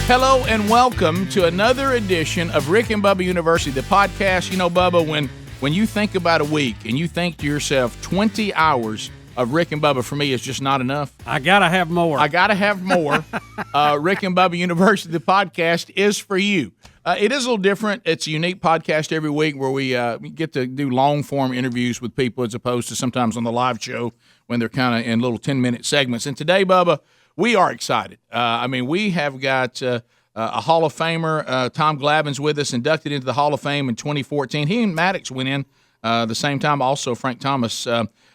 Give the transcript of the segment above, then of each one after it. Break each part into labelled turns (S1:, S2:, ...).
S1: Hello and welcome to another edition of Rick and Bubba University, the podcast. You know, Bubba, when you think about a week and you think to yourself 20 hours of Rick and Bubba, for me, is just not enough.
S2: I got to have more.
S1: Rick and Bubba University, the podcast, is for you. It is a little different. It's a unique podcast every week where we get to do long-form interviews with people as opposed to sometimes on the live show when they're kind of in little 10-minute segments. And today, Bubba, we are excited. We have got a Hall of Famer. Tom Glavine's with us, inducted into the Hall of Fame in 2014. He and Maddox went in the same time. Also, Frank Thomas.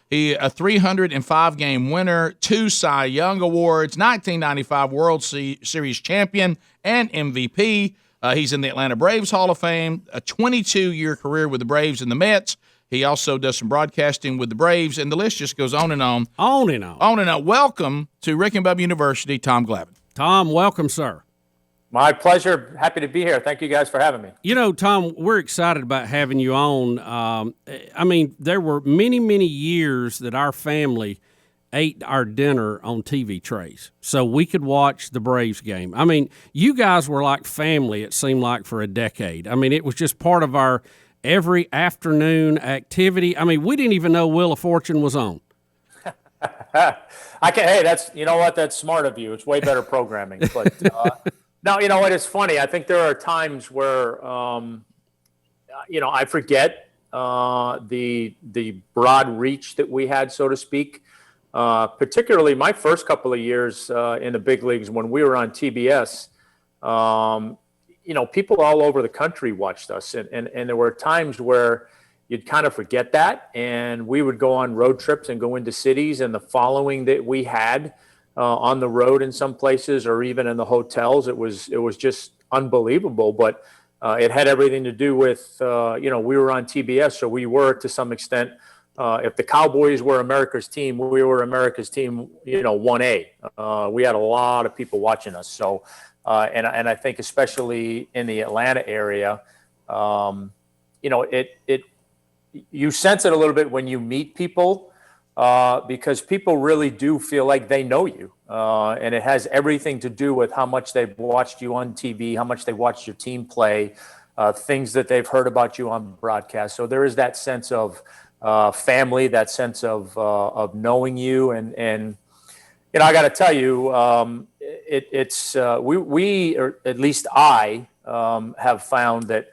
S1: He a 305-game winner, 2 Cy Young Awards, 1995 World Series champion, and MVP. He's in the Atlanta Braves Hall of Fame, a 22-year career with the Braves and the Mets. He also does some broadcasting with the Braves, and the list just goes on and on.
S2: On and on.
S1: On and on. Welcome to Rick and Bubba University, Tom Glavine.
S2: Tom, welcome, sir.
S3: My pleasure. Happy to be here. Thank you guys for having me.
S2: You know, Tom, we're excited about having you on. There were many, many years that our family ate our dinner on TV trays so we could watch the Braves game. I mean, you guys were like family, it seemed like, for a decade. I mean, it was just part of our every afternoon activity. I mean, we didn't even know Wheel of Fortune was on.
S3: That's smart of you. It's way better programming. But no, you know what? It's funny. I think there are times where, I forget the broad reach that we had, so to speak. Particularly my first couple of years in the big leagues when we were on TBS. People all over the country watched us, and there were times where you'd kind of forget that, and we would go on road trips and go into cities, and the following that we had on the road in some places or even in the hotels, it was just unbelievable. But it had everything to do with we were on TBS, so we were to some extent. If the Cowboys were America's team, we were America's team. 1A. We had a lot of people watching us. So. And I think especially in the Atlanta area, you sense it a little bit when you meet people because people really do feel like they know you. And it has everything to do with how much they've watched you on TV, how much they watched your team play, things that they've heard about you on broadcast. So there is that sense of family, that sense of knowing you. And I got to tell you, we or at least I have found that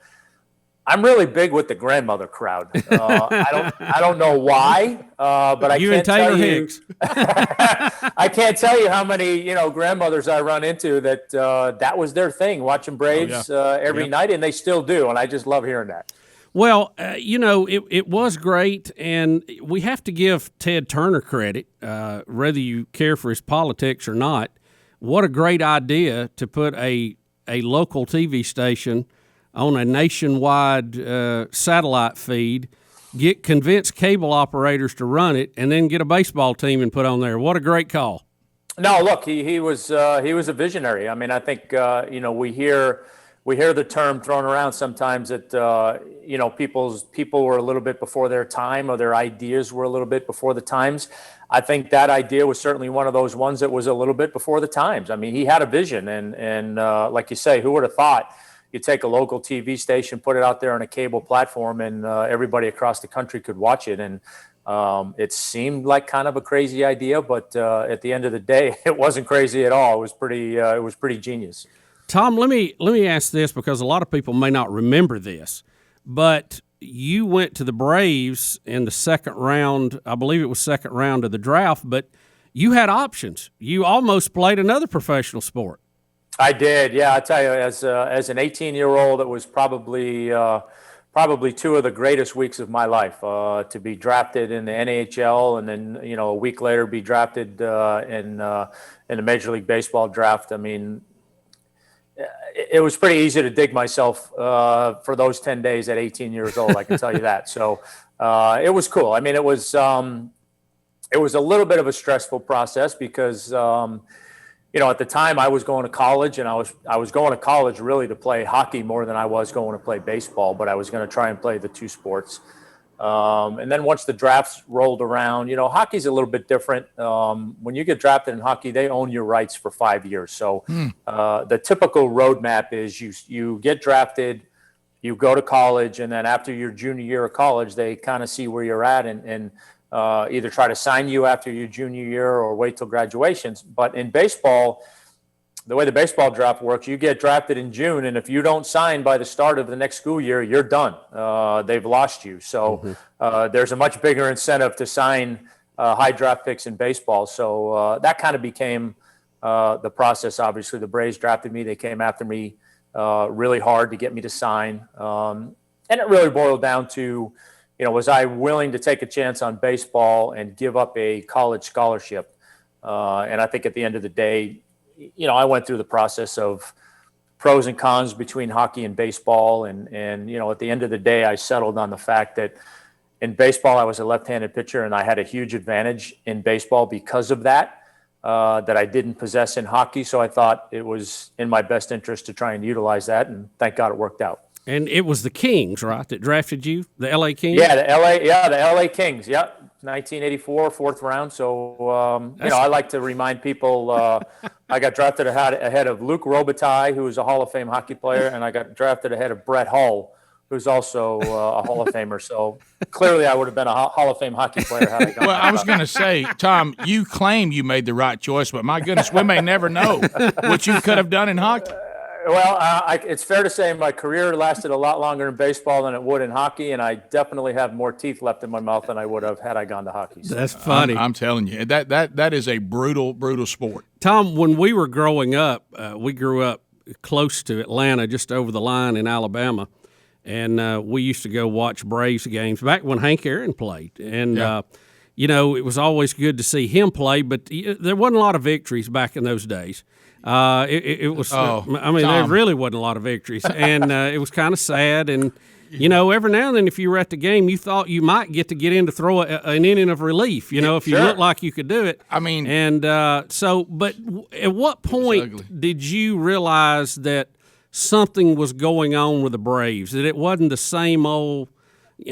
S3: I'm really big with the grandmother crowd. I don't know why, but I can't tell you. I can't tell you how many grandmothers I run into that was their thing, watching Braves every night, and they still do, and I just love hearing that.
S2: Well, it was great, and we have to give Ted Turner credit, whether you care for his politics or not. What a great idea to put a local TV station on a nationwide satellite feed, convince cable operators to run it, and then get a baseball team and put on there. What a great call.
S3: No, look, he was a visionary. I mean, I think we hear the term thrown around sometimes that people were a little bit before their time, or their ideas were a little bit before the times. I think that idea was certainly one of those ones that was a little bit before the times. I mean, he had a vision, and like you say, who would have thought you take a local TV station, put it out there on a cable platform, and everybody across the country could watch it. And it seemed like kind of a crazy idea, but at the end of the day, it wasn't crazy at all. It was pretty genius.
S2: Tom, let me ask this, because a lot of people may not remember this, but you went to the Braves in the second round. I believe it was second round of the draft, but you had options. You almost played another professional sport.
S3: I did, yeah. I tell you, as an 18-year-old, it was probably two of the greatest weeks of my life. To be drafted in the NHL, and then a week later be drafted in the Major League Baseball draft. I mean, it was pretty easy to dig myself for those 10 days at 18 years old. I can tell you that. So it was cool. I mean, it was a little bit of a stressful process because at the time I was going to college, and I was going to college really to play hockey more than I was going to play baseball, but I was going to try and play the two sports. And then once the drafts rolled around, hockey's a little bit different. When you get drafted in hockey, they own your rights for 5 years. So the typical roadmap is you get drafted, you go to college, and then after your junior year of college, they kind of see where you're at and either try to sign you after your junior year or wait till graduations. But in baseball, the way the baseball draft works, you get drafted in June, and if you don't sign by the start of the next school year, you're done. They've lost you. So there's a much bigger incentive to sign high draft picks in baseball. So that kind of became the process. Obviously, the Braves drafted me. They came after me really hard to get me to sign. And it really boiled down to, was I willing to take a chance on baseball and give up a college scholarship? And I think at the end of the day, I went through the process of pros and cons between hockey and baseball. And at the end of the day, I settled on the fact that in baseball, I was a left-handed pitcher, and I had a huge advantage in baseball because of that, that I didn't possess in hockey. So I thought it was in my best interest to try and utilize that. And thank God it worked out.
S2: And it was the Kings, right, that drafted you, the L.A. Kings?
S3: Yeah, the L.A. Kings, yeah. 1984, fourth round. So, I like to remind people I got drafted ahead of Luke Robitaille, who was a Hall of Fame hockey player, and I got drafted ahead of Brett Hull, who's also a Hall of Famer. So clearly I would have been a Hall of Fame hockey player had I gone.
S1: Well, I was going to say, Tom, you claim you made the right choice, but my goodness, we may never know what you could have done in hockey.
S3: Well, it's fair to say my career lasted a lot longer in baseball than it would in hockey, and I definitely have more teeth left in my mouth than I would have had I gone to hockey. So.
S2: That's funny.
S1: I'm telling you, that is a brutal sport.
S2: Tom, when we were growing up, we grew up close to Atlanta, just over the line in Alabama, and we used to go watch Braves games back when Hank Aaron played. And, it was always good to see him play, but there wasn't a lot of victories back in those days. It was.
S1: Tom.
S2: There really wasn't a lot of victories, and it was kind of sad. And every now and then, if you were at the game, you thought you might get in to throw an inning of relief. If you looked like you could do it.
S1: I mean,
S2: and but at what point did you realize that something was going on with the Braves? That it wasn't the same old.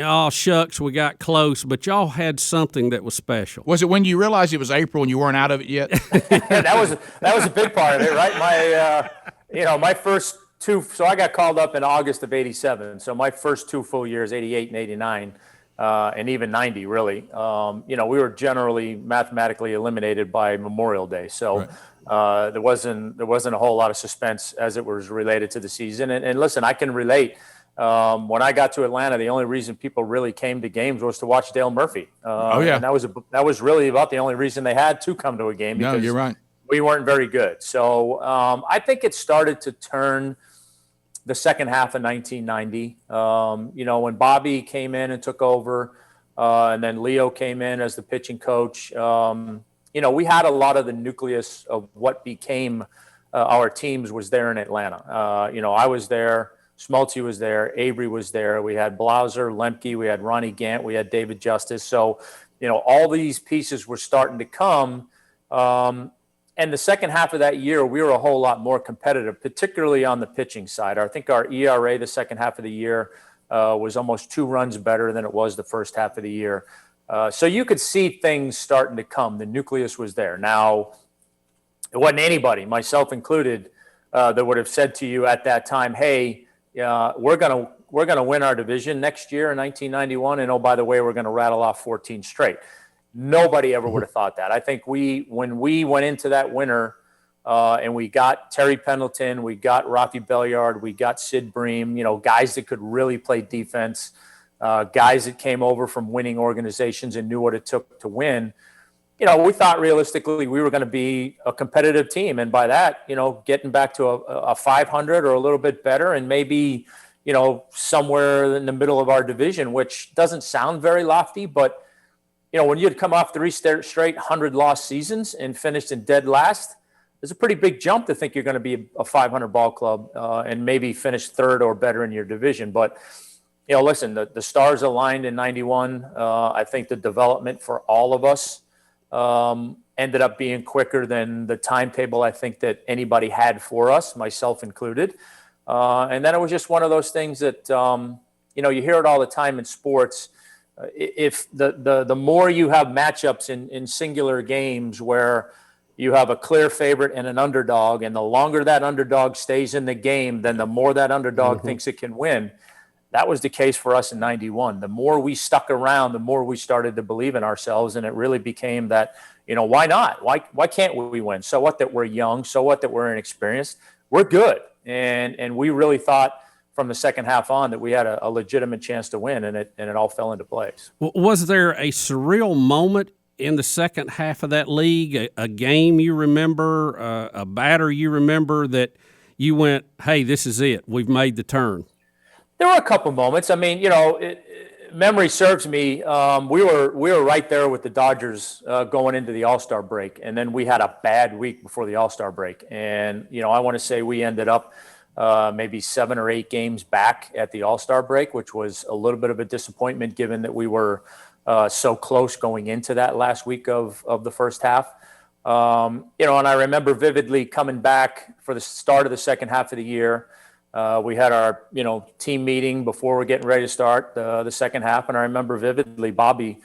S2: Oh, shucks, we got close, but y'all had something that was special.
S1: Was it when you realized it was April and you weren't out of it yet?
S3: that was a big part of it, right? My first two. So I got called up in August of '87. So my first 2 full years, '88 and '89, and even '90, really. We were generally mathematically eliminated by Memorial Day. So there wasn't a whole lot of suspense as it was related to the season. And listen, I can relate. When I got to Atlanta, the only reason people really came to games was to watch Dale Murphy. And that was really about the only reason they had to come to a game. Because
S1: you're right.
S3: We weren't very good. So I think it started to turn the second half of 1990. When Bobby came in and took over, and then Leo came in as the pitching coach. We had a lot of the nucleus of what became our teams was there in Atlanta. I was there. Smoltz was there, Avery was there. We had Blauser, Lemke, we had Ronnie Gant, we had David Justice. So, all these pieces were starting to come. And the second half of that year, we were a whole lot more competitive, particularly on the pitching side. I think our ERA the second half of the year was almost 2 runs better than it was the first half of the year. So you could see things starting to come. The nucleus was there. Now, it wasn't anybody, myself included, that would have said to you at that time, hey, we're gonna win our division next year in 1991, and oh, by the way, we're gonna rattle off 14 straight. Nobody ever would have thought that. I think when we went into that winter, and we got Terry Pendleton, we got Rafi Belliard, we got Sid Bream, guys that could really play defense, guys that came over from winning organizations and knew what it took to win. We thought realistically we were going to be a competitive team. And by that, getting back to a 500 or a little bit better and maybe, somewhere in the middle of our division, which doesn't sound very lofty. But, when you'd come off 3 straight 100-loss seasons and finished in dead last, it's a pretty big jump to think you're going to be a 500 ball club and maybe finish third or better in your division. But, listen, the stars aligned in 91. I think the development for all of us ended up being quicker than the timetable I think that anybody had for us, myself included. And then it was just one of those things that, you hear it all the time in sports. if the more you have matchups in singular games where you have a clear favorite and an underdog, and the longer that underdog stays in the game, then the more that underdog thinks it can win. That was the case for us in 91. The more we stuck around, the more we started to believe in ourselves. And it really became that, why not? Why can't we win? So what that we're young? So what that we're inexperienced? We're good. And we really thought from the second half on that we had a legitimate chance to win, and it all fell into place.
S2: Was there a surreal moment in the second half of that league, a game you remember, a batter you remember that you went, hey, this is it, we've made the turn?
S3: There were a couple moments. I mean, memory serves me. We were right there with the Dodgers going into the All-Star break, and then we had a bad week before the All-Star break. And I want to say we ended up maybe 7 or 8 games back at the All-Star break, which was a little bit of a disappointment given that we were so close going into that last week of the first half. And I remember vividly coming back for the start of the second half of the year. We had our, team meeting before we're getting ready to start the second half. And I remember vividly Bobby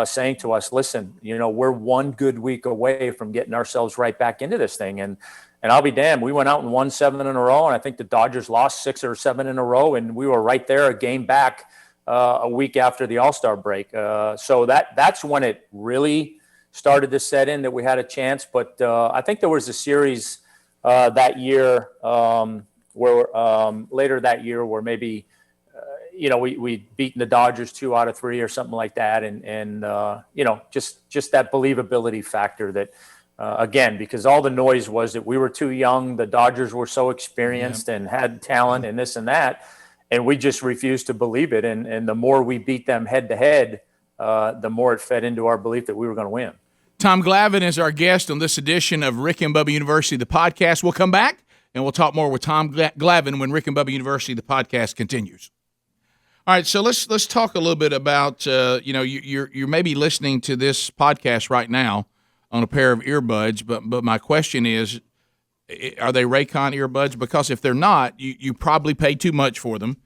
S3: saying to us, listen, we're one good week away from getting ourselves right back into this thing. And I'll be damned, we went out and won 7 in a row. And I think the Dodgers lost 6 or 7 in a row. And we were right there a game back a week after the All-Star break. So that's when it really started to set in that we had a chance. But I think there was a series that year where later that year where maybe, we'd beaten the Dodgers 2 out of 3 or something like that. And just that believability factor that, again, because all the noise was that we were too young, the Dodgers were so experienced and had talent and this and that, and we just refused to believe it. And the more we beat them head to head, the more it fed into our belief that we were going to win.
S1: Tom Glavine is our guest on this edition of Rick and Bubba University, the podcast. We'll come back and we'll talk more with Tom Glavine when Rick and Bubba University, the podcast, continues. All right, so let's talk a little bit about you're maybe listening to this podcast right now on a pair of earbuds, but my question is, are they Raycon earbuds? Because if they're not, you probably pay too much for them.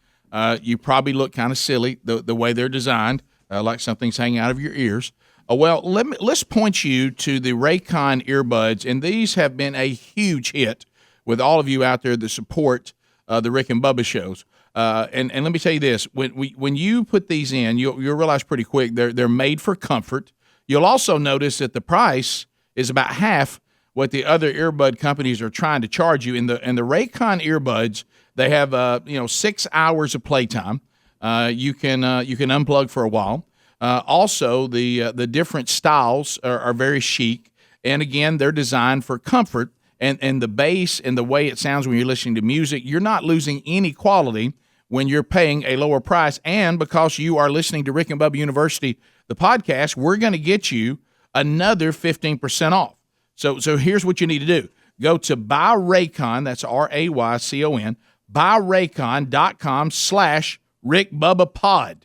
S1: You probably look kind of silly the way they're designed, like something's hanging out of your ears. Well, let's point you to the Raycon earbuds, and these have been a huge hit with all of you out there that support the Rick and Bubba shows. And let me tell you this: when you put these in, you'll realize pretty quick they're made for comfort. You'll also notice that the price is about half what the other earbud companies are trying to charge you. In the Raycon earbuds, they have 6 hours of playtime. You can unplug for a while. Also, the different styles are very chic, and again, they're designed for comfort. And the bass and the way it sounds when you're listening to music, you're not losing any quality when you're paying a lower price. And because you are listening to Rick and Bubba University, the podcast, we're going to get you another 15% off. So here's what you need to do. Go to buyraycon, that's RAYCON, buyraycon.com/RickBubbaPod.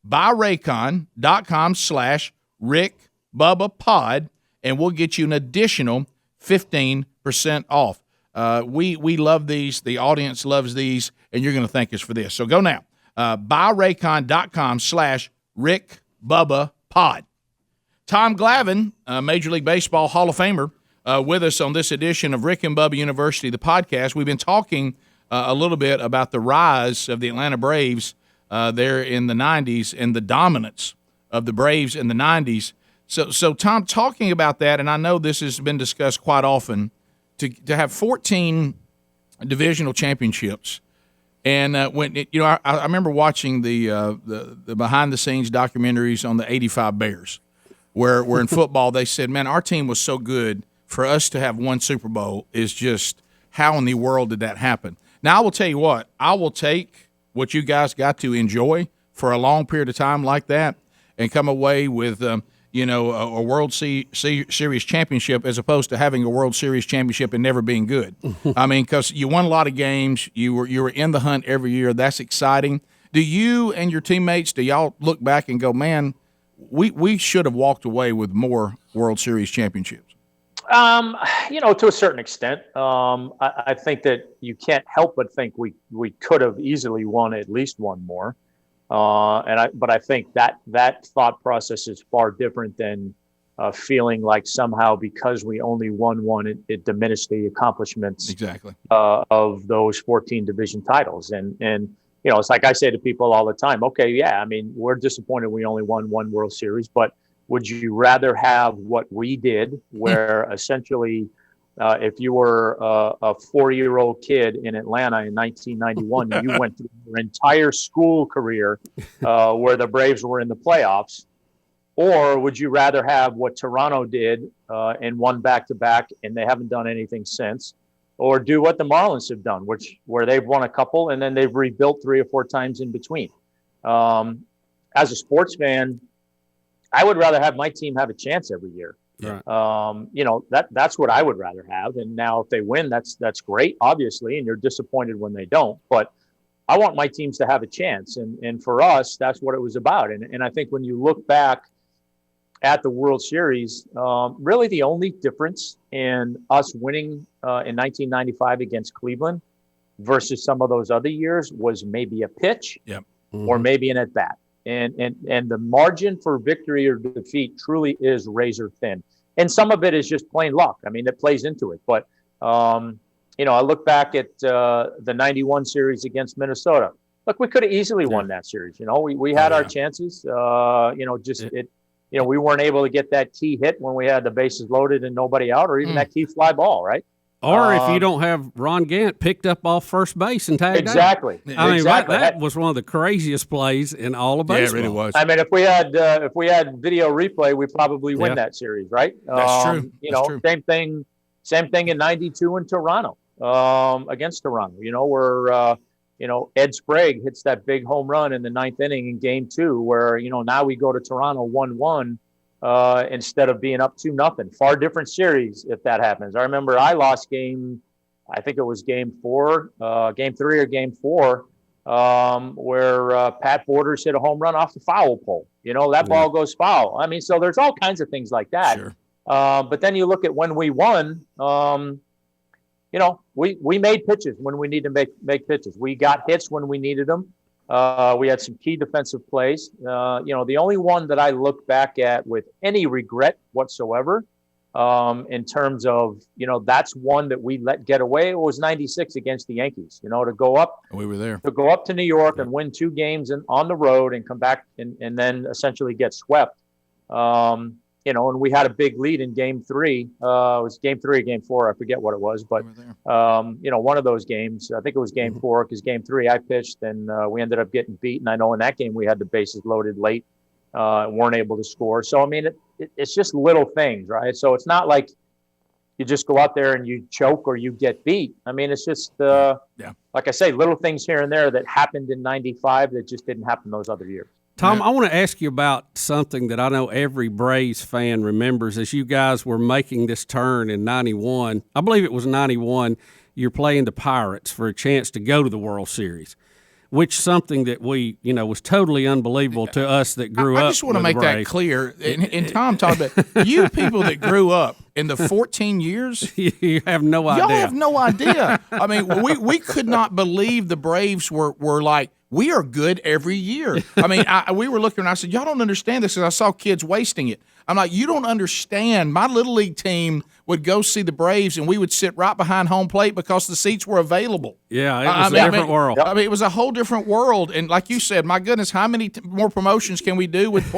S1: buyraycon.com/RickBubbaPod, and we'll get you an additional 15% off. We love these. The audience loves these, and you're going to thank us for this. So go now. buyraycon.com/RickBubbaPod. Tom Glavine, Major League Baseball Hall of Famer, with us on this edition of Rick and Bubba University, the podcast. We've been talking a little bit about the rise of the Atlanta Braves there in the 90s and the dominance of the Braves in the 90s. So Tom, talking about that, and I know this has been discussed quite often, to have 14 divisional championships, and I remember watching the behind the scenes documentaries on the '85 Bears, where in football they said, man, our team was so good, for us to have one Super Bowl is just, how in the world did that happen? Now I will tell you what, I will take what you guys got to enjoy for a long period of time like that, and come away with a World Series championship, as opposed to having a World Series championship and never being good. I mean, because you won a lot of games, you were in the hunt every year. That's exciting. Do you and your teammates, do y'all look back and go, man, we should have walked away with more World Series championships?
S3: To a certain extent. I think that you can't help but think we could have easily won at least one more. But I think that thought process is far different than feeling like somehow because we only won one, it diminished the accomplishments
S1: exactly
S3: of those 14 division titles. And it's like I say to people all the time, okay, yeah, I mean, we're disappointed we only won one World Series, but would you rather have what we did, where essentially if you were a 4-year-old kid in Atlanta in 1991, you went through your entire school career where the Braves were in the playoffs? Or would you rather have what Toronto did and won back-to-back, and they haven't done anything since, or do what the Marlins have done, where they've won a couple and then they've rebuilt 3 or 4 times in between? As a sports fan, I would rather have my team have a chance every year.
S2: Right.
S3: That's what I would rather have. And now if they win, that's great, obviously, and you're disappointed when they don't. But I want my teams to have a chance. And for us, that's what it was about. And I think when you look back at the World Series, really the only difference in us winning in 1995 against Cleveland versus some of those other years was maybe a pitch or maybe an at-bat. And the margin for victory or defeat truly is razor thin. And some of it is just plain luck. I mean, it plays into it. But, I look back at the 91 series against Minnesota. Look, we could have easily won that series. We had our chances. We weren't able to get that key hit when we had the bases loaded and nobody out, or even that key fly ball, right?
S2: Or if you don't have Ron Gant picked up off first base and tagged
S3: exactly.
S2: out. I mean, that was one of the craziest plays in all of baseball.
S1: Yeah, it really was.
S3: I mean, if we had video replay, we probably win that series, right?
S1: That's true. That's true.
S3: Same thing in '92 in Toronto against Toronto. Where Ed Sprague hits that big home run in the 9th inning in Game 2, where now we go to Toronto 1-1. Instead of being up 2-0. Far different series if that happens. I remember I lost I think it was Game 4, Game 3 or Game 4, where Pat Borders hit a home run off the foul pole. That ball goes foul. I mean, so there's all kinds of things like that.
S1: Sure.
S3: But then you look at when we won, we made pitches when we needed to make pitches. We got hits when we needed them. We had some key defensive plays. The only one that I look back at with any regret whatsoever, in terms of, that's one that we let get away. It was '96 against the Yankees, to go up.
S1: We were there.
S3: To go up to New York and win 2 games on the road and come back and then essentially get swept. And we had a big lead in Game 3. It was Game 3 or Game 4. I forget what it was. But, one of those games, I think it was Game 4, because Game 3 I pitched and we ended up getting beat. And I know in that game we had the bases loaded late and weren't able to score. So, I mean, it's just little things, right? So it's not like you just go out there and you choke or you get beat. I mean, it's just, like I say, little things here and there that happened in '95 that just didn't happen those other years.
S2: Tom, I want to ask you about something that I know every Braves fan remembers. As you guys were making this turn in '91, I believe it was '91, you're playing the Pirates for a chance to go to the World Series, which something that we, was totally unbelievable to us that grew up.
S1: I just want to make that clear. And Tom talked about you people that grew up in the 14 years.
S2: You have no idea.
S1: Y'all have no idea. I mean, we could not believe the Braves were like, we are good every year. I mean, we were looking and I said, y'all don't understand this, because I saw kids wasting it. I'm like, you don't understand. My Little League team would go see the Braves, and we would sit right behind home plate because the seats were available.
S2: Yeah, it was a different world.
S1: I mean, it was a whole different world. And like you said, my goodness, how many more promotions can we do with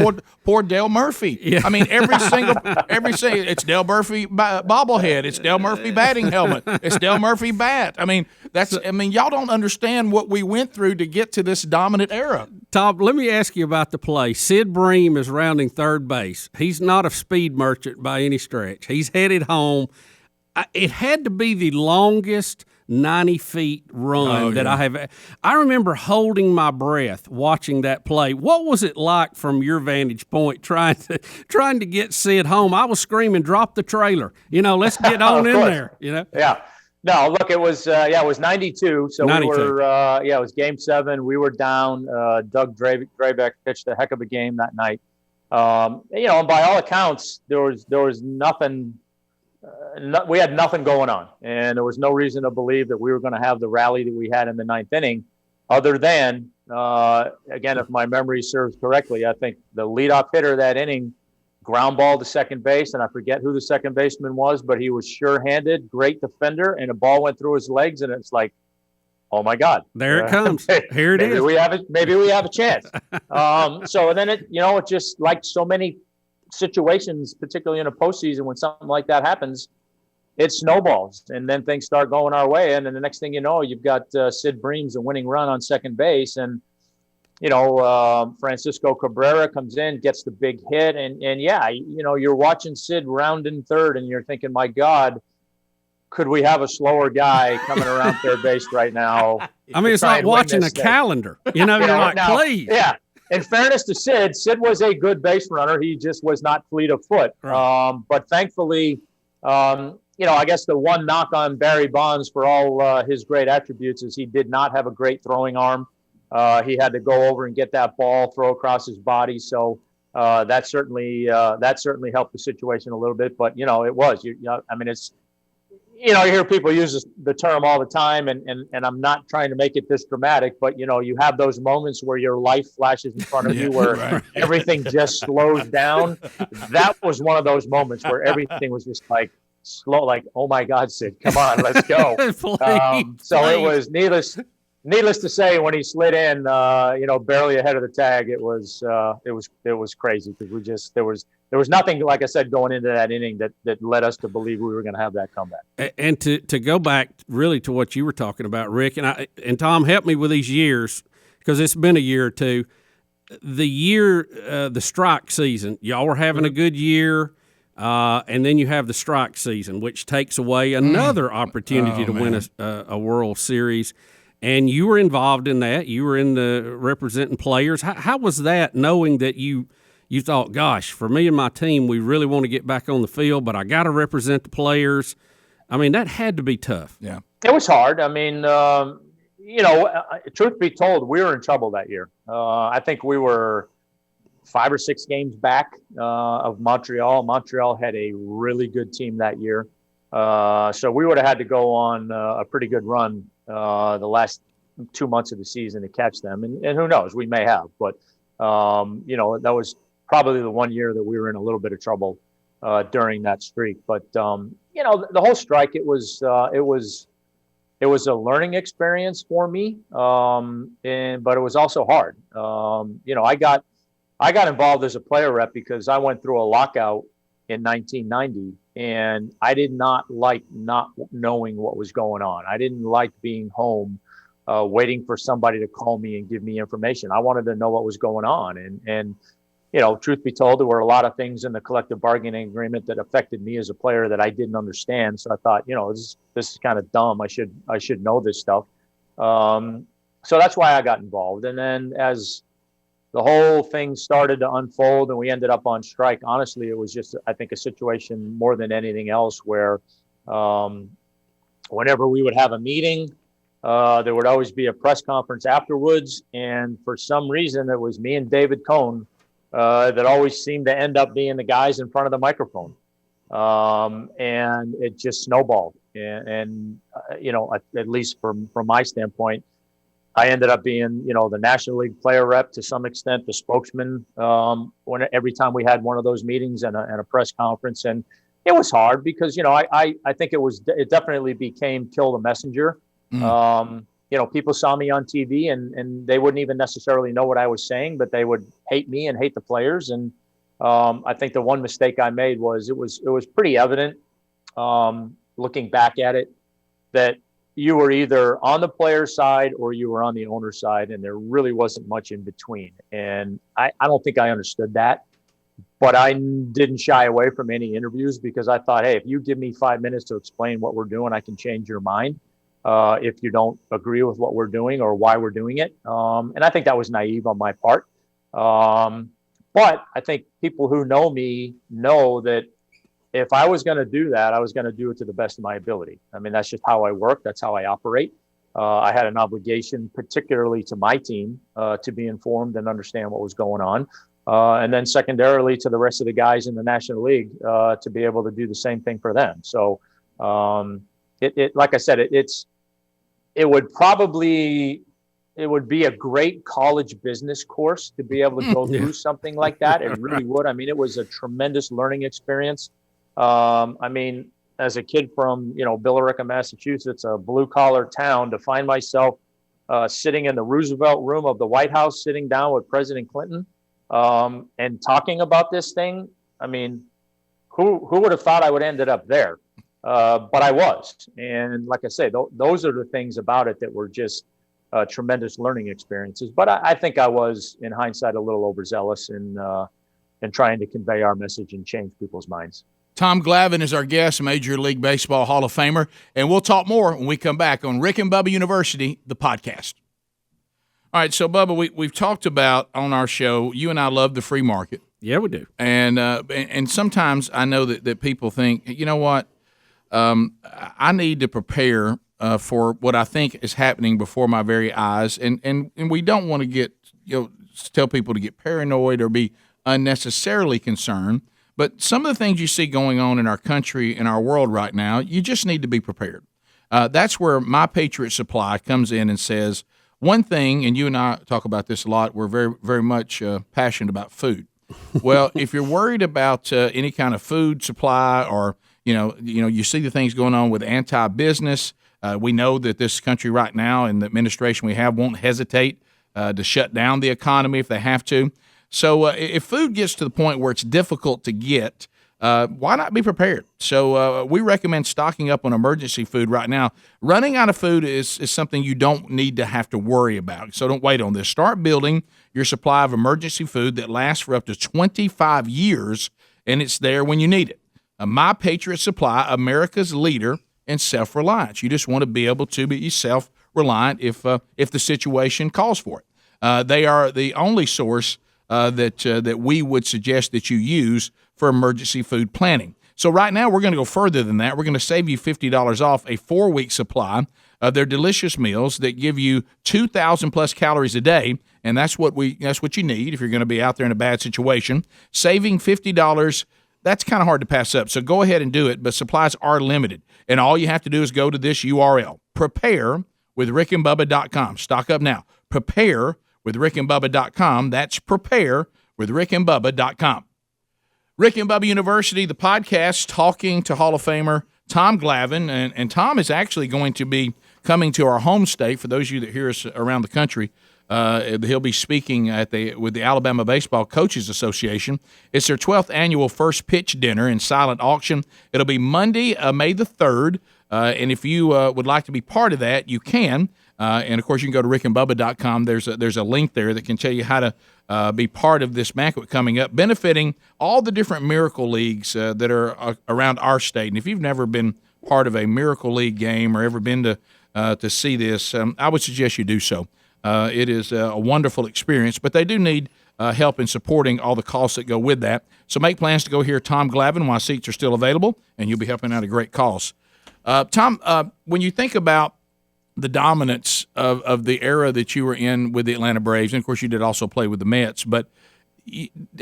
S1: poor Dale Murphy?
S2: Yeah.
S1: I mean, every single, it's Dale Murphy bobblehead. It's Dale Murphy batting helmet. It's Dale Murphy bat. I mean, y'all don't understand what we went through to get to this dominant era.
S2: Tom, let me ask you about the play. Sid Bream is rounding third base. He's not a speed merchant by any stretch. He's headed home. It had to be the longest 90 feet run that I have. I remember holding my breath watching that play. What was it like from your vantage point trying to get Sid home? I was screaming, drop the trailer. Let's get on in there.
S3: Yeah. No, look, it was 92. So 92. We were it was Game 7. We were down. Doug Drabeck pitched a heck of a game that night. And by all accounts, there was nothing. We had nothing going on, and there was no reason to believe that we were going to have the rally that we had in the 9th inning. other than, again, if my memory serves correctly, I think the leadoff hitter that inning ground ball to second base, and I forget who the second baseman was, but he was sure-handed, great defender, and a ball went through his legs, and it's like, oh my God!
S2: There it comes. Here it
S3: maybe
S2: is.
S3: Maybe we have a chance. So then it just like so many situations, particularly in a postseason, when something like that happens, it snowballs, and then things start going our way, and then the next thing you know, you've got Sid Bream's a winning run on second base, and Francisco Cabrera comes in, gets the big hit, and yeah, you're watching Sid rounding third, and you're thinking, my God, could we have a slower guy coming around third base right now?
S2: I mean, it's like watching a calendar. You're like,
S3: now,
S2: please.
S3: Yeah. In fairness to Sid was a good base runner. He just was not fleet of foot. Right. But thankfully, I guess the one knock on Barry Bonds for all his great attributes is he did not have a great throwing arm. He had to go over and get that ball, throw across his body. So that certainly helped the situation a little bit. But it was. It's. You hear people use the term all the time, and I'm not trying to make it this dramatic, but you have those moments where your life flashes in front of you, where right. Everything just slows down. That was one of those moments where everything was just like slow, like, oh my God, Sid, come on, let's go. Please. It was needless to say, when he slid in, barely ahead of the tag, it was crazy, because there was nothing, like I said, going into that inning that led us to believe we were going to have that comeback.
S2: And to go back really to what you were talking about, Rick, and Tom, help me with these years, because it's been a year or two. The strike season, y'all were having a good year, and then you have the strike season, which takes away another opportunity to win a World Series. And you were involved in that. You were in the representing players. How was that, knowing that you thought, gosh, for me and my team, we really want to get back on the field, but I got to represent the players? I mean, that had to be tough.
S1: Yeah.
S3: It was hard. I mean, truth be told, we were in trouble that year. I think we were 5 or 6 games back of Montreal. Montreal had a really good team that year. So we would have had to go on a pretty good run the last 2 months of the season to catch them. And who knows, we may have. But, that was probably the one year that we were in a little bit of trouble during that streak. But, the whole strike, it was a learning experience for me. But it was also hard. I got involved as a player rep because I went through a lockout in 1990, and I did not like not knowing what was going on. I didn't like being home, waiting for somebody to call me and give me information. I wanted to know what was going on. And truth be told, there were a lot of things in the collective bargaining agreement that affected me as a player that I didn't understand. So I thought, this is kind of dumb. I should know this stuff. So that's why I got involved. And then as the whole thing started to unfold and we ended up on strike, honestly, it was just, I think, a situation more than anything else where whenever we would have a meeting, there would always be a press conference afterwards. And for some reason, it was me and David Cohn that always seemed to end up being the guys in front of the microphone. And it just snowballed. And at least from my standpoint, I ended up being, the National League player rep, to some extent, the spokesman every time we had one of those meetings and a press conference. And it was hard because, I think it definitely became kill the messenger. People saw me on TV and they wouldn't even necessarily know what I was saying, but they would hate me and hate the players. And I think the one mistake I made was it was pretty evident, looking back at it, that you were either on the player side or you were on the owner side, and there really wasn't much in between. And I don't think I understood that, but I didn't shy away from any interviews because I thought, hey, if you give me 5 minutes to explain what we're doing, I can change your mind if you don't agree with what we're doing or why we're doing it. And I think that was naive on my part. But I think people who know me know that if I was going to do that, I was going to do it to the best of my ability. I mean, that's just how I work. That's how I operate. I had an obligation, particularly to my team, to be informed and understand what was going on. And then secondarily to the rest of the guys in the National League to be able to do the same thing for them. So like I said, it would probably it would be a great college business course to be able to go through something like that. It really would. I mean, it was a tremendous learning experience. I mean, as a kid from, Billerica, Massachusetts, a blue collar town, to find myself sitting in the Roosevelt room of the White House, sitting down with President Clinton and talking about this thing. I mean, who would have thought I would ended up there? But I was. And like I say, those are the things about it that were just tremendous learning experiences. But I think I was, in hindsight, a little overzealous in trying to convey our message and change people's minds.
S1: Tom Glavine is our guest, Major League Baseball Hall of Famer, and we'll talk more when we come back on Rick and Bubba University, the podcast. All right, so Bubba, we've talked about on our show, you and I love the free market.
S2: Yeah, we do.
S1: And sometimes I know that people think, you know what, I need to prepare for what I think is happening before my very eyes, and we don't want to get, tell people to get paranoid or be unnecessarily concerned. But some of the things you see going on in our country, in our world right now, you just need to be prepared. That's where My Patriot Supply comes in and says one thing, and you and I talk about this a lot. We're very, very much passionate about food. Well, if you're worried about any kind of food supply, or you see the things going on with anti-business, we know that this country right now and the administration we have won't hesitate to shut down the economy if they have to. So if food gets to the point where it's difficult to get, why not be prepared? So we recommend stocking up on emergency food right now. Running out of food is something you don't need to have to worry about. So don't wait on this. Start building your supply of emergency food that lasts for up to 25 years, and it's there when you need it. My Patriot Supply, America's leader in self-reliance. You just want to be able to be self-reliant if the situation calls for it. They are the only source that we would suggest that you use for emergency food planning. So right now we're going to go further than that. We're going to save you $50 off a 4-week supply of their delicious meals that give you 2,000 plus calories a day, and that's what you need if you're going to be out there in a bad situation. Saving $50, that's kind of hard to pass up. So go ahead and do it, but supplies are limited, and all you have to do is go to this URL: preparewithrickandbubba.com. Stock up now. Preparewithrickandbubba.com. That's preparewithrickandbubba.com. Rick and Bubba University, the podcast, talking to Hall of Famer Tom Glavine. And Tom is actually going to be coming to our home state. For those of you that hear us around the country, he'll be speaking with the Alabama Baseball Coaches Association. It's their 12th annual First Pitch Dinner and Silent Auction. It'll be Monday, May the 3rd. And if you would like to be part of that, you can. And, of course, you can go to rickandbubba.com. There's a link there that can tell you how to be part of this banquet coming up, benefiting all the different Miracle Leagues that are around our state. And if you've never been part of a Miracle League game or ever been to see this, I would suggest you do so. It is a wonderful experience, but they do need help in supporting all the costs that go with that. So make plans to go hear Tom Glavine while seats are still available, and you'll be helping out a great cause. Tom, when you think about the dominance of the era that you were in with the Atlanta Braves, and of course you did also play with the Mets, but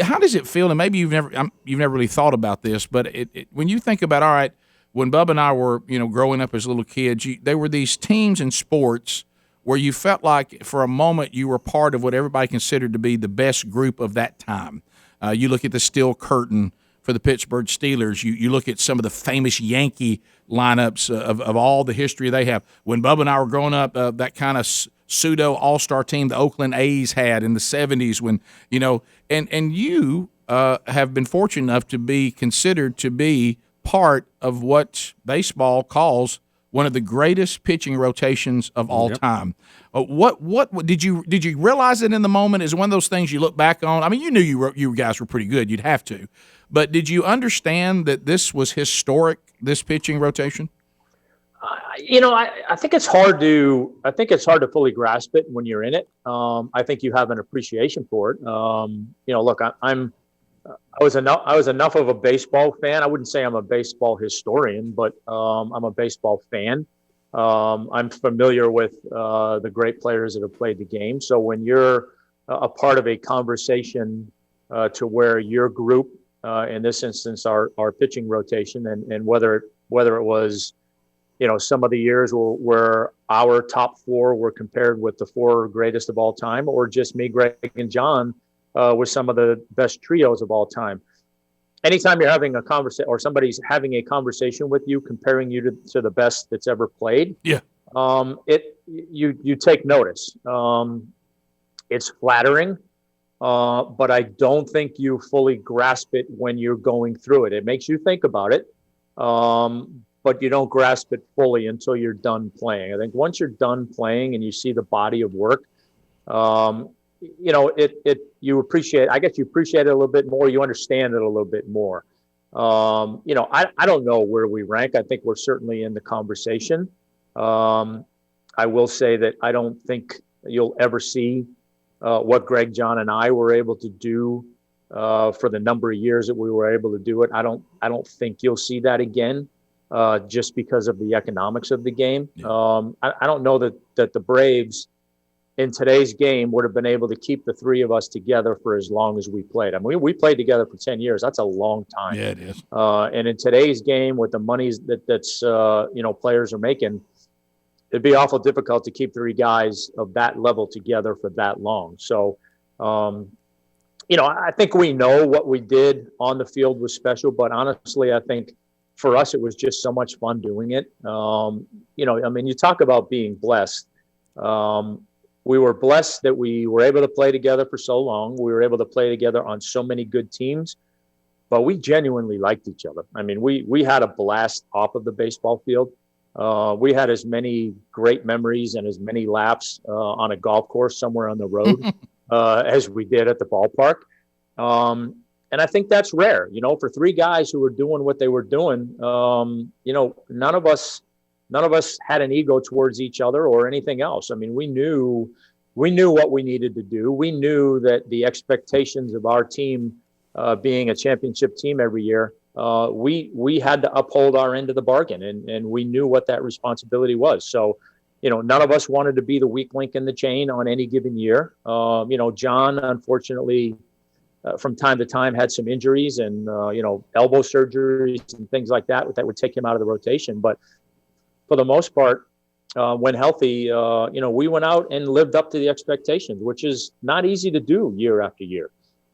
S1: how does it feel? And maybe you've never really thought about this, but when you think about, all right, when Bubba and I were growing up as little kids, there were these teams in sports where you felt like for a moment you were part of what everybody considered to be the best group of that time. You look at the Steel Curtain for the Pittsburgh Steelers. You look at some of the famous Yankee lineups of all the history they have. When Bubba and I were growing up, that kind of pseudo all-star team the Oakland A's had in the 70s, when and you have been fortunate enough to be considered to be part of what baseball calls one of the greatest pitching rotations of all time. What did you realize it in the moment? Is one of those things you look back on? I mean, you knew you guys were pretty good. You'd have to. But did you understand that this was historic, this pitching rotation?
S3: I think it's hard to fully grasp it when you're in it. I think you have an appreciation for it. Look, I was enough of a baseball fan. I wouldn't say I'm a baseball historian, but I'm a baseball fan. I'm familiar with the great players that have played the game. So when you're a part of a conversation to where your group, in this instance, our pitching rotation, and whether it was some of the years where our top four were compared with the four greatest of all time, or just me, Greg, and John with some of the best trios of all time. Anytime you're having a conversation or somebody's having a conversation with you, comparing you to the best that's ever played,
S1: yeah,
S3: you take notice. It's flattering, but I don't think you fully grasp it when you're going through it. It makes you think about it, but you don't grasp it fully until you're done playing. I think once you're done playing and you see the body of work, you appreciate, I guess you appreciate it a little bit more. You understand it a little bit more. I don't know where we rank. I think we're certainly in the conversation. I will say that I don't think you'll ever see what Greg, John, and I were able to do for the number of years that we were able to do it. I don't think you'll see that again, just because of the economics of the game. Yeah. I don't know that the Braves in today's game would have been able to keep the three of us together for as long as we played. I mean, we played together for 10 years. That's a long time.
S1: Yeah, it is.
S3: And in today's game, with the monies that's players are making, it'd be awful difficult to keep three guys of that level together for that long. So, I think we know what we did on the field was special, but honestly, I think for us, it was just so much fun doing it. You talk about being blessed. We were blessed that we were able to play together for so long. We were able to play together on so many good teams, but we genuinely liked each other. I mean, we had a blast off of the baseball field. We had as many great memories and as many laps on a golf course somewhere on the road as we did at the ballpark. And I think that's rare, for three guys who were doing what they were doing. None of us had an ego towards each other or anything else. I mean, we knew what we needed to do. We knew that the expectations of our team being a championship team every year, we had to uphold our end of the bargain, and we knew what that responsibility was. So, none of us wanted to be the weak link in the chain on any given year. John, unfortunately, from time to time had some injuries and, elbow surgeries and things like that would take him out of the rotation. But for the most part, when healthy, we went out and lived up to the expectations, which is not easy to do year after year.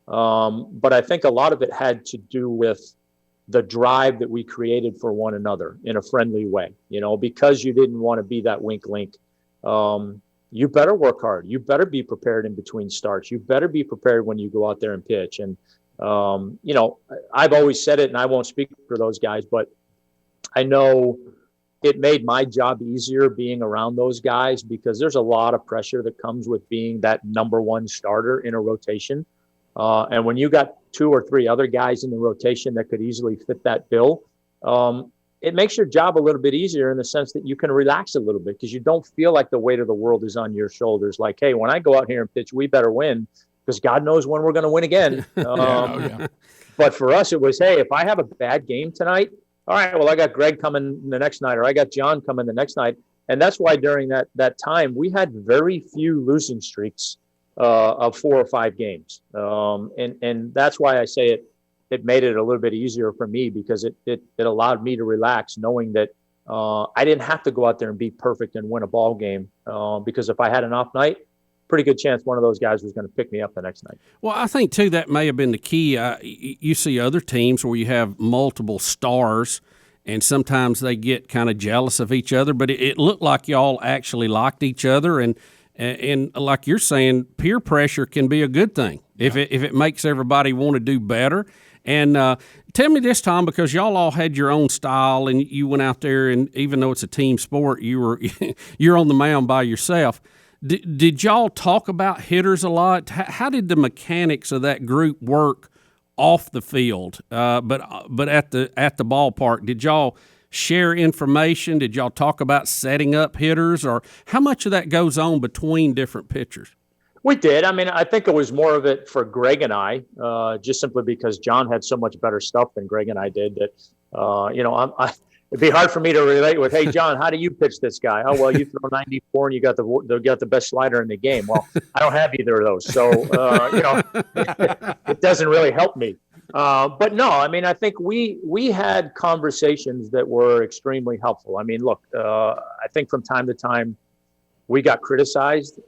S3: But I think a lot of it had to do with the drive that we created for one another in a friendly way, because you didn't want to be that wink link. You better work hard. You better be prepared in between starts. You better be prepared when you go out there and pitch. And, I've always said it, and I won't speak for those guys, but I know it made my job easier being around those guys, because there's a lot of pressure that comes with being that number one starter in a rotation. And when you got two or three other guys in the rotation that could easily fit that bill, it makes your job a little bit easier in the sense that you can relax a little bit, because you don't feel like the weight of the world is on your shoulders. Like, hey, when I go out here and pitch, we better win, because God knows when we're going to win again.
S1: Yeah.
S3: But for us, it was, hey, if I have a bad game tonight, all right, well, I got Greg coming the next night, or I got John coming the next night. And that's why during that time, we had very few losing streaks of 4 or 5 games. And that's why I say it made it a little bit easier for me, because it allowed me to relax, knowing that I didn't have to go out there and be perfect and win a ball game, because if I had an off night, pretty good chance one of those guys was going to pick me up the next night.
S2: Well, I think, too, that may have been the key. You see other teams where you have multiple stars, and sometimes they get kind of jealous of each other, but it looked like y'all actually liked each other, and like you're saying, peer pressure can be a good thing if it makes everybody want to do better. And tell me this, Tom, because y'all all had your own style, and you went out there, and even though it's a team sport, you're on the mound by yourself. Did y'all talk about hitters a lot? How did the mechanics of that group work off the field? But at the ballpark, did y'all share information? Did y'all talk about setting up hitters, or how much of that goes on between different pitchers?
S3: We did. I mean, I think it was more of it for Greg and I, just simply because John had so much better stuff than Greg and I did that, it'd be hard for me to relate with, hey, John, how do you pitch this guy? Oh, well, you throw 94 and you got the best slider in the game. Well, I don't have either of those. So, it doesn't really help me. But no, I mean, I think we had conversations that were extremely helpful. I mean, look, I think from time to time we got criticized,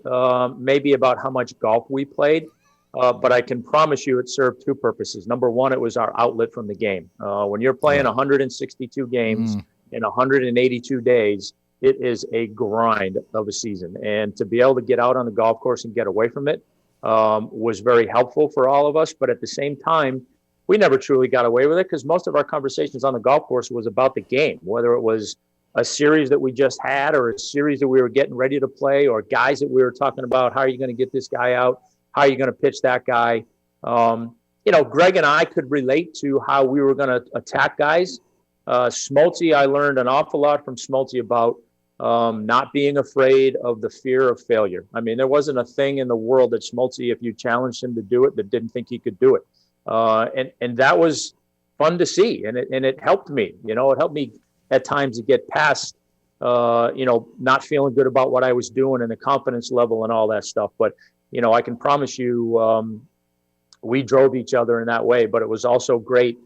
S3: maybe about how much golf we played. But I can promise you it served two purposes. Number one, it was our outlet from the game. When you're playing 162 games in 182 days, it is a grind of a season. And to be able to get out on the golf course and get away from it was very helpful for all of us. But at the same time, we never truly got away with it because most of our conversations on the golf course was about the game, whether it was a series that we just had or a series that we were getting ready to play or guys that we were talking about. How are you going to get this guy out? How are you going to pitch that guy? Greg and I could relate to how we were going to attack guys. Smoltzy, I learned an awful lot from Smoltzy about not being afraid of the fear of failure. I mean, there wasn't a thing in the world that Smoltzy, if you challenged him to do it, that didn't think he could do it. And that was fun to see. And it helped me, it helped me at times to get past, not feeling good about what I was doing and the confidence level and all that stuff. But, I can promise you, we drove each other in that way, but it was also great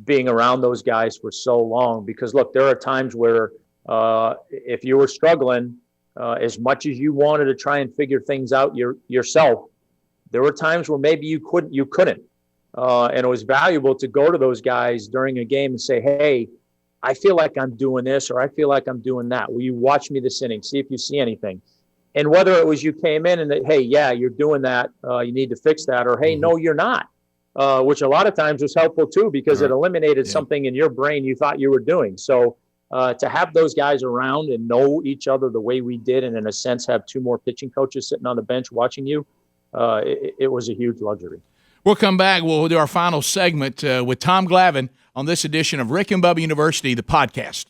S3: being around those guys for so long because look, there are times where, if you were struggling, as much as you wanted to try and figure things out yourself, there were times where maybe you couldn't. And it was valuable to go to those guys during a game and say, hey, I feel like I'm doing this, or I feel like I'm doing that. Will you watch me this inning? See if you see anything. And whether it was you came in and that, hey, yeah, you're doing that. You need to fix that. Or, hey, no, you're not, which a lot of times was helpful, too, because it eliminated something in your brain you thought you were doing. So to have those guys around and know each other the way we did and, in a sense, have two more pitching coaches sitting on the bench watching you, it was a huge luxury.
S1: We'll come back. We'll do our final segment with Tom Glavine on this edition of Rick and Bubba University, the podcast.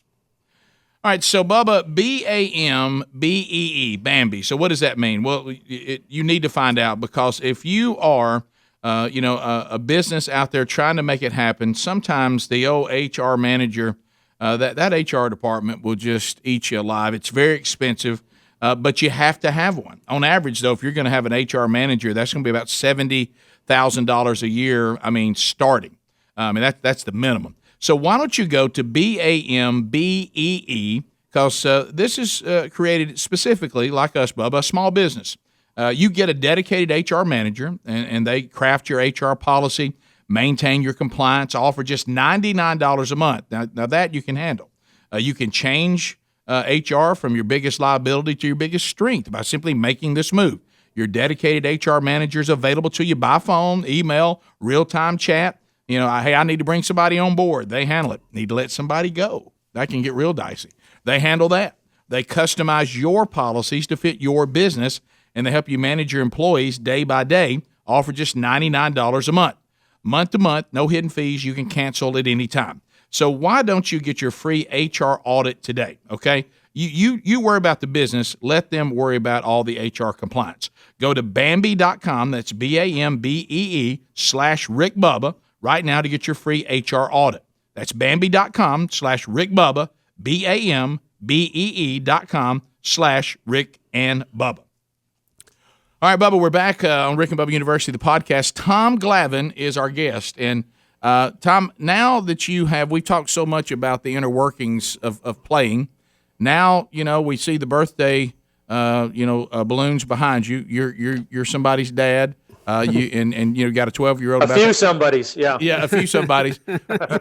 S1: All right, so Bubba, B-A-M-B-E-E, Bambi. So what does that mean? Well, you need to find out because if you are, a business out there trying to make it happen, sometimes the old HR manager, that HR department will just eat you alive. It's very expensive, but you have to have one. On average, though, if you're going to have an HR manager, that's going to be about $70,000 a year, starting. That's the minimum. So why don't you go to BAMBEE, because this is created specifically, like us, Bubba, a small business. You get a dedicated HR manager, and they craft your HR policy, maintain your compliance, all for just $99 a month. Now that you can handle. You can change HR from your biggest liability to your biggest strength by simply making this move. Your dedicated HR manager is available to you by phone, email, real-time chat. Hey, I need to bring somebody on board. They handle it. Need to let somebody go. That can get real dicey. They handle that. They customize your policies to fit your business, and they help you manage your employees day by day, all for just $99 a month. Month to month, no hidden fees. You can cancel at any time. So why don't you get your free HR audit today, okay? You worry about the business. Let them worry about all the HR compliance. Go to Bambi.com. That's BAMBEE/Rick Bubba right now to get your free HR audit. That's Bambi.com/Rick Bubba, BAMBEE.com/Rick and Bubba. All right, Bubba, we're back on Rick and Bubba University, the podcast. Tom Glavine is our guest. And Tom, now that we've talked so much about the inner workings of playing. Now, we see the birthday, balloons behind you. You're somebody's dad. You got a 12-year-old.
S3: A few somebodies, yeah.
S1: Yeah, a few somebodies.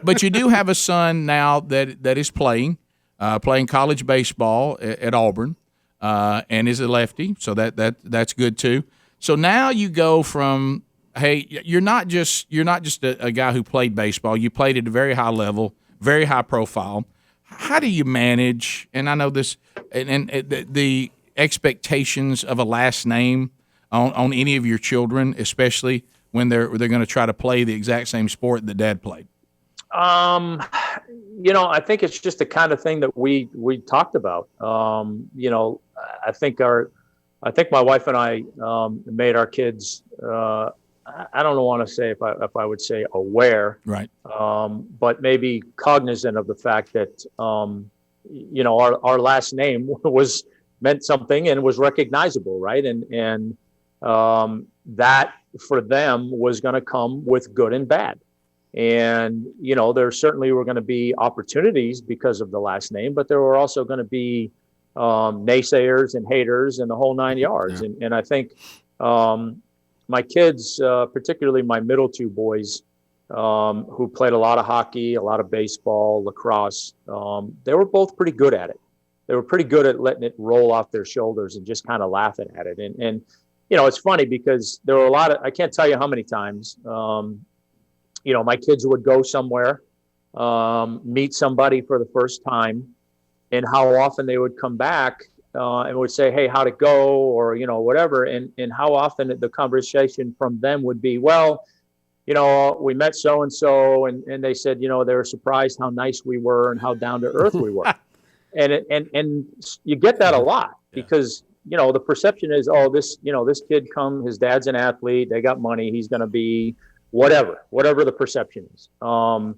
S1: But you do have a son now that is playing college baseball at Auburn, and is a lefty, so that's good too. So now you go from, hey, you're not just a guy who played baseball. You played at a very high level, very high profile. How do you manage? And I know this, and the expectations of a last name on any of your children, especially when they're going to try to play the exact same sport that Dad played?
S3: I think it's just the kind of thing that we talked about. I think my wife and I made our kids. I don't want to say if I would say aware,
S1: right?
S3: But maybe cognizant of the fact that our last name meant something and was recognizable, right? And that for them was going to come with good and bad. And, there certainly were going to be opportunities because of the last name, but there were also going to be naysayers and haters and the whole 9 yards.
S2: Yeah.
S3: And I think my kids, particularly my middle two boys, who played a lot of hockey, a lot of baseball, lacrosse, they were both pretty good at it. They were pretty good at letting it roll off their shoulders and just kind of laughing at it. And it's funny because there were I can't tell you how many times, my kids would go somewhere, meet somebody for the first time, and how often they would come back and would say, "Hey, how'd it go?" Or, whatever. And how often the conversation from them would be, "Well, we met so-and-so and they said, they were surprised how nice we were and how down to earth we were." And you get that a lot because, the perception is, oh, this kid his dad's an athlete. They got money. He's going to be whatever the perception is. And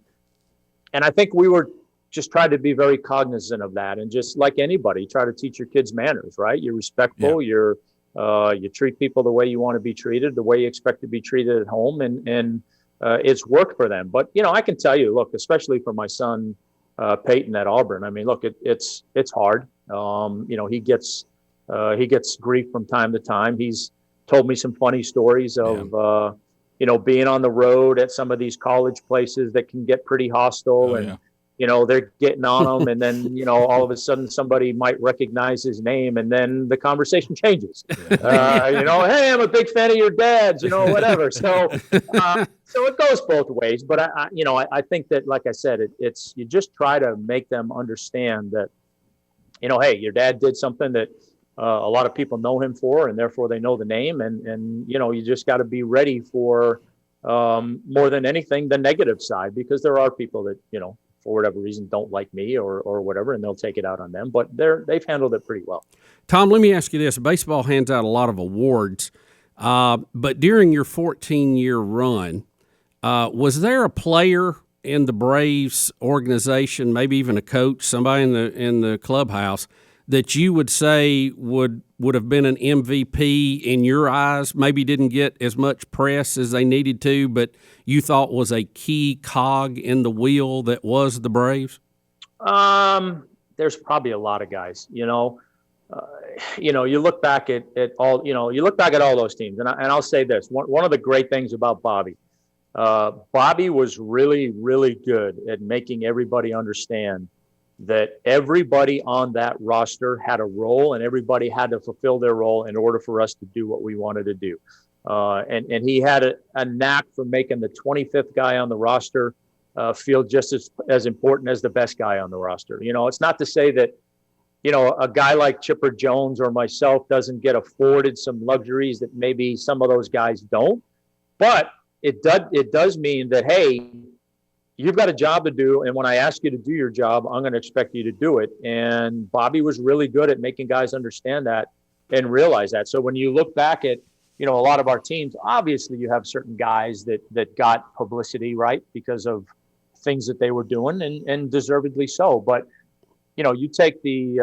S3: I think we were just trying to be very cognizant of that. And just like anybody, try to teach your kids manners, right? You're respectful. Yeah. You treat people the way you want to be treated, the way you expect to be treated at home. And it's worked for them. But, I can tell you, look, especially for my son, Peyton at Auburn. I mean, look, it's hard. He gets grief from time to time. He's told me some funny stories of, being on the road at some of these college places that can get pretty hostile they're getting on him. And then, all of a sudden somebody might recognize his name and then the conversation changes. Hey, I'm a big fan of your dad's, whatever. So it goes both ways. But I think that, like I said, it's you just try to make them understand that, hey, your dad did something that a lot of people know him for, and therefore they know the name. And you just got to be ready for more than anything, the negative side, because there are people that, for whatever reason, don't like me or whatever, and they'll take it out on them. But they've handled it pretty well.
S2: Tom, let me ask you this. Baseball hands out a lot of awards, but during your 14-year run, was there a player in the Braves organization, maybe even a coach, somebody in the clubhouse, that you would say would have been an MVP in your eyes, maybe didn't get as much press as they needed to, but you thought was a key cog in the wheel that was the Braves?
S3: There's probably a lot of guys, you look back at all, you look back at all those teams. And I'll say this, one of the great things about Bobby was really, really good at making everybody understand that everybody on that roster had a role and everybody had to fulfill their role in order for us to do what we wanted to do. And he had a knack for making the 25th guy on the roster feel just as important as the best guy on the roster. It's not to say that, a guy like Chipper Jones or myself doesn't get afforded some luxuries that maybe some of those guys don't, but it does mean that, hey, you've got a job to do, and when I ask you to do your job, I'm going to expect you to do it. And Bobby was really good at making guys understand that and realize that. So when you look back at, a lot of our teams, obviously you have certain guys that got publicity, right, because of things that they were doing, and deservedly so. But, you take the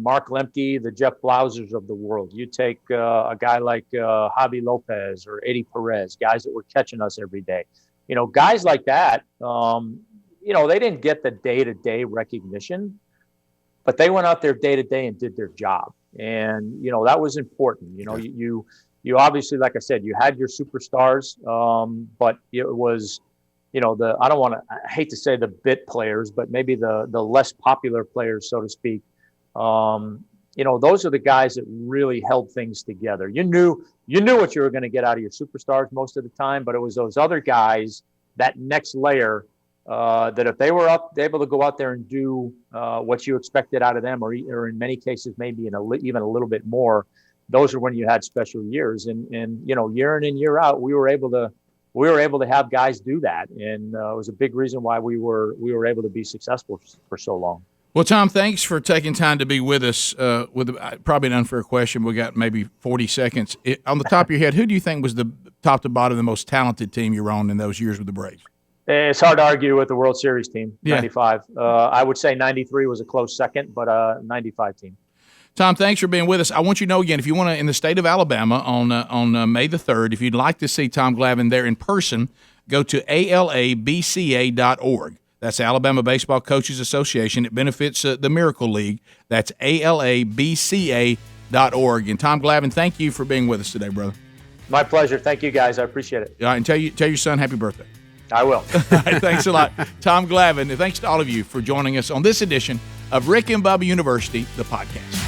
S3: Mark Lemke, the Jeff Blausers of the world. You take a guy like Javi Lopez or Eddie Perez, guys that were catching us every day. Guys like that, they didn't get the day-to-day recognition, but they went out there day-to-day and did their job. And, that was important. You obviously, like I said, you had your superstars, but it was, I hate to say the bit players, but maybe the less popular players, so to speak. Those are the guys that really held things together. You knew what you were going to get out of your superstars most of the time, but it was those other guys, that next layer, that if they were able to go out there and do what you expected out of them, or in many cases maybe even a little bit more, those are when you had special years. And year in and year out, we were able to have guys do that, and it was a big reason why we were able to be successful for so long.
S1: Well, Tom, thanks for taking time to be with us. With probably an unfair question, we got maybe 40 seconds. On the top of your head, who do you think was the top to bottom the most talented team you were on in those years with the Braves?
S3: It's hard to argue with the World Series team,
S1: yeah.
S3: 95. I would say 93 was a close second, but 95 team.
S1: Tom, thanks for being with us. I want you to know again, if you want to, in the state of Alabama on May the 3rd, if you'd like to see Tom Glavine there in person, go to alabca.org. That's Alabama Baseball Coaches Association. It benefits the Miracle League. That's alabca.org. And Tom Glavine, thank you for being with us today, brother.
S3: My pleasure. Thank you, guys. I appreciate it.
S1: All right, and tell your son happy birthday.
S3: I will.
S1: All right, thanks a lot, Tom Glavine. And thanks to all of you for joining us on this edition of Rick and Bubba University, the podcast.